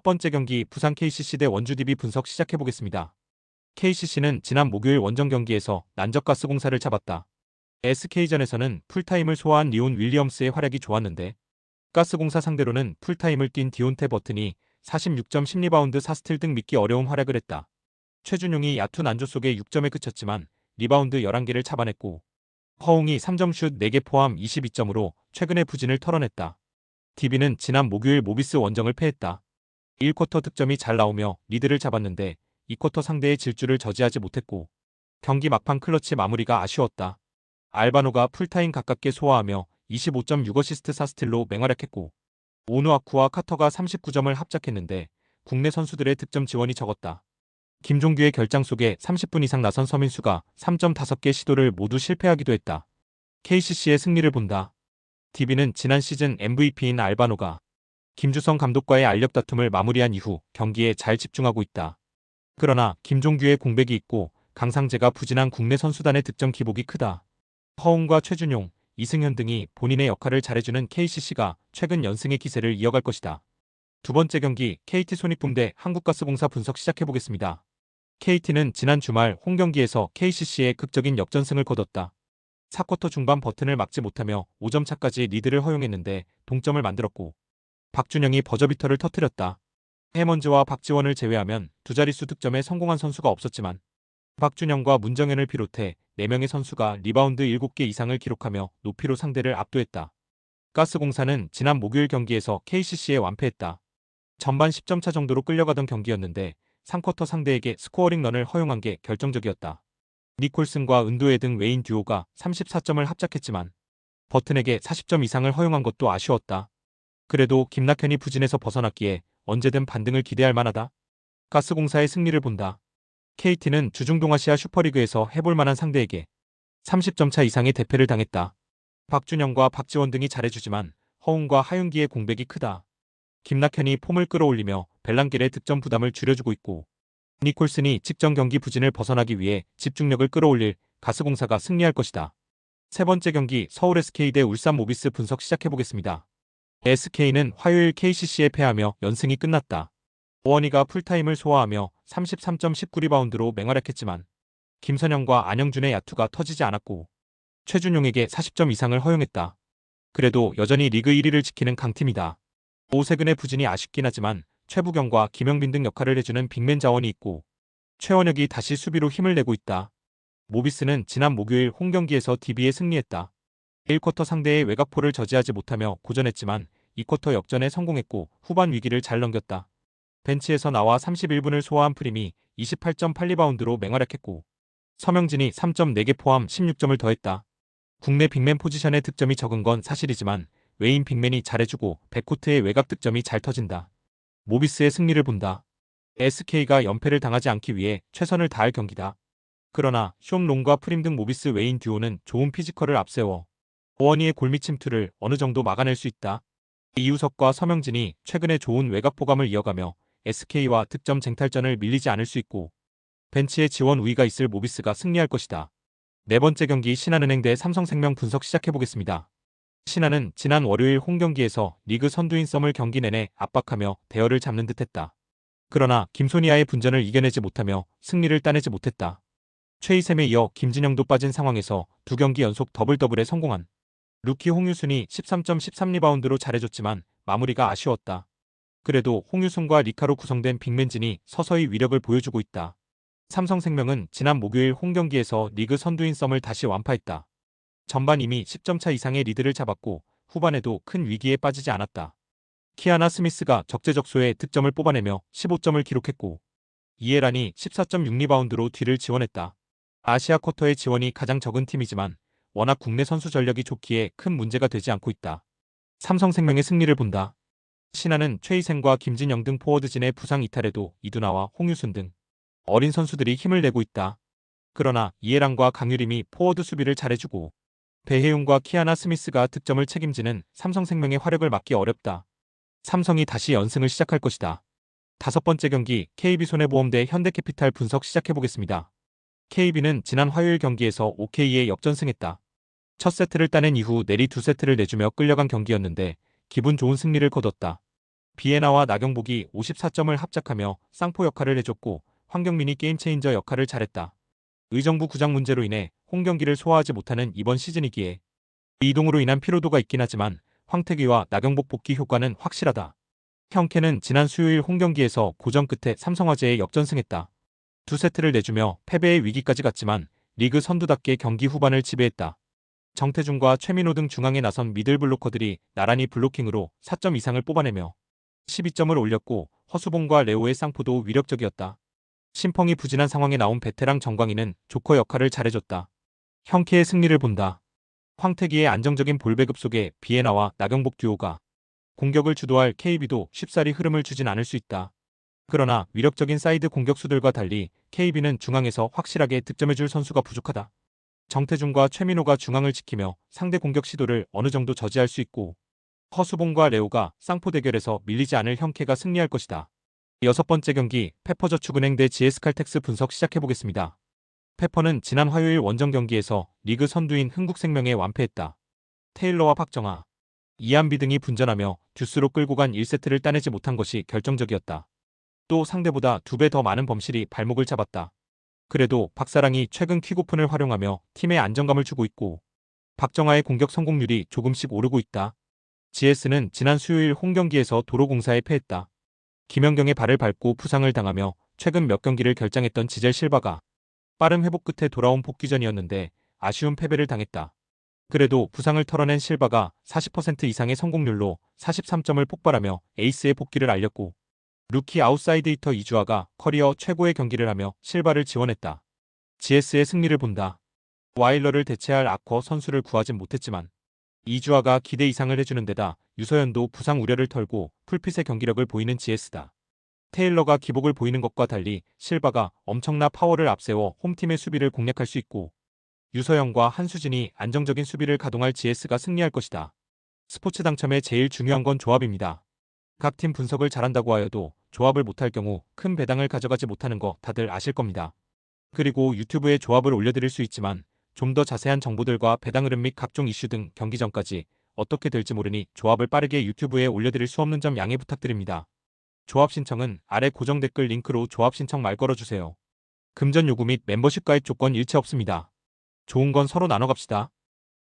번째 경기 부산 KCC 대 원주 DB 분석 시작해보겠습니다. KCC는 지난 목요일 원정 경기에서 난적가스공사를 잡았다. SK전에서는 풀타임을 소화한 리온 윌리엄스의 활약이 좋았는데 가스공사 상대로는 풀타임을 뛴 디온테 버튼이 46.10리바운드 4스틸 등 믿기 어려운 활약을 했다. 최준용이 얕은 난조 속에 6점에 그쳤지만 리바운드 11개를 잡아냈고 허웅이 3점슛 4개 포함 22점으로 최근의 부진을 털어냈다. DB는 지난 목요일 모비스 원정을 패했다. 1쿼터 득점이 잘 나오며 리드를 잡았는데 2쿼터 상대의 질주를 저지하지 못했고 경기 막판 클러치 마무리가 아쉬웠다. 알바노가 풀타임 가깝게 소화하며 25.6어시스트 4스틸로 맹활약했고 오누아쿠와 카터가 39점을 합작했는데 국내 선수들의 득점 지원이 적었다. 김종규의 결장 속에 30분 이상 나선 서민수가 3.5개 시도를 모두 실패하기도 했다. KCC의 승리를 본다. DB는 지난 시즌 MVP인 알바노가 김주성 감독과의 알력 다툼을 마무리한 이후 경기에 잘 집중하고 있다. 그러나 김종규의 공백이 있고 강상재가 부진한 국내 선수단의 득점 기복이 크다. 허웅과 최준용, 이승현 등이 본인의 역할을 잘해주는 KCC가 최근 연승의 기세를 이어갈 것이다. 두 번째 경기 KT 손익붐 대 한국가스공사 분석 시작해보겠습니다. KT는 지난 주말 홈경기에서 KCC의 극적인 역전승을 거뒀다. 4쿼터 중반 버튼을 막지 못하며 5점 차까지 리드를 허용했는데 동점을 만들었고 박준영이 버저비터를 터뜨렸다. 해먼즈와 박지원을 제외하면 두 자릿수 득점에 성공한 선수가 없었지만 박준영과 문정현을 비롯해 4명의 선수가 리바운드 7개 이상을 기록하며 높이로 상대를 압도했다. 가스공사는 지난 목요일 경기에서 KCC에 완패했다. 전반 10점 차 정도로 끌려가던 경기였는데 3쿼터 상대에게 스코어링 런을 허용한 게 결정적이었다. 니콜슨과 은도에 등 외인 듀오가 34점을 합작했지만 버튼에게 40점 이상을 허용한 것도 아쉬웠다. 그래도 김낙현이 부진에서 벗어났기에 언제든 반등을 기대할 만하다. 가스공사의 승리를 본다. KT는 주중동아시아 슈퍼리그에서 해볼 만한 상대에게 30점 차 이상의 대패를 당했다. 박준영과 박지원 등이 잘해주지만 허웅과 하윤기의 공백이 크다. 김낙현이 폼을 끌어올리며 벨랑길의 득점 부담을 줄여주고 있고 니콜슨이 직전 경기 부진을 벗어나기 위해 집중력을 끌어올릴 가스공사가 승리할 것이다. 세 번째 경기 서울 SK 대 울산 모비스 분석 시작해보겠습니다. SK는 화요일 KCC에 패하며 연승이 끝났다. 오원희가 풀타임을 소화하며 33.19리바운드로 맹활약했지만 김선영과 안영준의 야투가 터지지 않았고 최준용에게 40점 이상을 허용했다. 그래도 여전히 리그 1위를 지키는 강팀이다. 오세근의 부진이 아쉽긴 하지만 최부경과 김영빈 등 역할을 해주는 빅맨 자원이 있고 최원혁이 다시 수비로 힘을 내고 있다. 모비스는 지난 목요일 홈경기에서 DB에 승리했다. 1쿼터 상대의 외곽포를 저지하지 못하며 고전했지만 2쿼터 역전에 성공했고 후반 위기를 잘 넘겼다. 벤치에서 나와 31분을 소화한 프림이 28.8리바운드로 맹활약했고 서명진이 3.4개 포함 16점을 더했다. 국내 빅맨 포지션의 득점이 적은 건 사실이지만 외인 빅맨이 잘해주고 백코트의 외곽 득점이 잘 터진다. 모비스의 승리를 본다. SK가 연패를 당하지 않기 위해 최선을 다할 경기다. 그러나 쇼롱과 프림 등 모비스 외인 듀오는 좋은 피지컬을 앞세워 오원희의 골밑 침투를 어느 정도 막아낼 수 있다. 이우석과 서명진이 최근에 좋은 외곽 포감을 이어가며 SK와 득점 쟁탈전을 밀리지 않을 수 있고 벤치에 지원 우위가 있을 모비스가 승리할 것이다. 네 번째 경기 신한은행 대 삼성생명 분석 시작해보겠습니다. 신한은 지난 월요일 홈경기에서 리그 선두인 썸을 경기 내내 압박하며 대열을 잡는 듯했다. 그러나 김소니아의 분전을 이겨내지 못하며 승리를 따내지 못했다. 최희샘에 이어 김진영도 빠진 상황에서 두 경기 연속 더블더블에 성공한 루키 홍유순이 13.13리바운드로 잘해줬지만 마무리가 아쉬웠다. 그래도 홍유순과 리카로 구성된 빅맨진이 서서히 위력을 보여주고 있다. 삼성생명은 지난 목요일 홈경기에서 리그 선두인 썸을 다시 완파했다. 전반 이미 10점 차 이상의 리드를 잡았고 후반에도 큰 위기에 빠지지 않았다. 키아나 스미스가 적재적소에 득점을 뽑아내며 15점을 기록했고 이에란이 14.6리바운드로 뒤를 지원했다. 아시아 쿼터의 지원이 가장 적은 팀이지만 워낙 국내 선수 전력이 좋기에 큰 문제가 되지 않고 있다. 삼성생명의 승리를 본다. 신한은 최희생과 김진영 등 포워드진의 부상 이탈에도 이두나와 홍유순 등 어린 선수들이 힘을 내고 있다. 그러나 이해랑과 강유림이 포워드 수비를 잘해주고 배혜웅과 키아나 스미스가 득점을 책임지는 삼성생명의 화력을 막기 어렵다. 삼성이 다시 연승을 시작할 것이다. 다섯 번째 경기 KB손해보험 대 현대캐피탈 분석 시작해보겠습니다. KB는 지난 화요일 경기에서 OK에 역전승했다. 첫 세트를 따낸 이후 내리 두 세트를 내주며 끌려간 경기였는데 기분 좋은 승리를 거뒀다. 비에나와 나경복이 54점을 합작하며 쌍포 역할을 해줬고 황경민이 게임체인저 역할을 잘했다. 의정부 구장 문제로 인해 홈경기를 소화하지 못하는 이번 시즌이기에 이동으로 인한 피로도가 있긴 하지만 황태기와 나경복 복귀 효과는 확실하다. 형캐는 지난 수요일 홈경기에서 고전 끝에 삼성화재에 역전승했다. 두 세트를 내주며 패배의 위기까지 갔지만 리그 선두답게 경기 후반을 지배했다. 정태준과 최민호 등 중앙에 나선 미들블로커들이 나란히 블로킹으로 4점 이상을 뽑아내며 12점을 올렸고 허수봉과 레오의 쌍포도 위력적이었다. 심펑이 부진한 상황에 나온 베테랑 정광희는 조커 역할을 잘해줬다. 형캐의 승리를 본다. 황태기의 안정적인 볼 배급 속에 비에나와 나경복 듀오가 공격을 주도할 KB도 쉽사리 흐름을 주진 않을 수 있다. 그러나 위력적인 사이드 공격수들과 달리 KB는 중앙에서 확실하게 득점해줄 선수가 부족하다. 정태준과 최민호가 중앙을 지키며 상대 공격 시도를 어느 정도 저지할 수 있고 허수봉과 레오가 쌍포 대결에서 밀리지 않을 형캐가 승리할 것이다. 여섯 번째 경기 페퍼저축은행 대 GS칼텍스 분석 시작해보겠습니다. 페퍼는 지난 화요일 원정 경기에서 리그 선두인 흥국생명에 완패했다. 테일러와 박정아, 이한비 등이 분전하며 듀스로 끌고 간 1세트를 따내지 못한 것이 결정적이었다. 또 상대보다 2배 더 많은 범실이 발목을 잡았다. 그래도 박사랑이 최근 퀵오픈을 활용하며 팀에 안정감을 주고 있고 박정아의 공격 성공률이 조금씩 오르고 있다. GS는 지난 수요일 홈경기에서 도로공사에 패했다. 김연경의 발을 밟고 부상을 당하며 최근 몇 경기를 결장했던 지젤 실바가 빠른 회복 끝에 돌아온 복귀전이었는데 아쉬운 패배를 당했다. 그래도 부상을 털어낸 실바가 40% 이상의 성공률로 43점을 폭발하며 에이스의 복귀를 알렸고 루키 아웃사이드 히터 이주아가 커리어 최고의 경기를 하며 실바를 지원했다. GS의 승리를 본다. 와일러를 대체할 아커 선수를 구하진 못했지만 이주아가 기대 이상을 해주는 데다 유서연도 부상 우려를 털고 풀핏의 경기력을 보이는 GS다. 테일러가 기복을 보이는 것과 달리 실바가 엄청난 파워를 앞세워 홈팀의 수비를 공략할 수 있고 유서영과 한수진이 안정적인 수비를 가동할 GS가 승리할 것이다. 스포츠 당첨에 제일 중요한 건 조합입니다. 각 팀 분석을 잘한다고 하여도 조합을 못할 경우 큰 배당을 가져가지 못하는 거 다들 아실 겁니다. 그리고 유튜브에 조합을 올려드릴 수 있지만 좀 더 자세한 정보들과 배당 흐름 및 각종 이슈 등 경기 전까지 어떻게 될지 모르니 조합을 빠르게 유튜브에 올려드릴 수 없는 점 양해 부탁드립니다. 조합 신청은 아래 고정 댓글 링크로 조합 신청 말 걸어주세요. 금전 요구 및 멤버십 가입 조건 일체 없습니다. 좋은 건 서로 나눠 갑시다.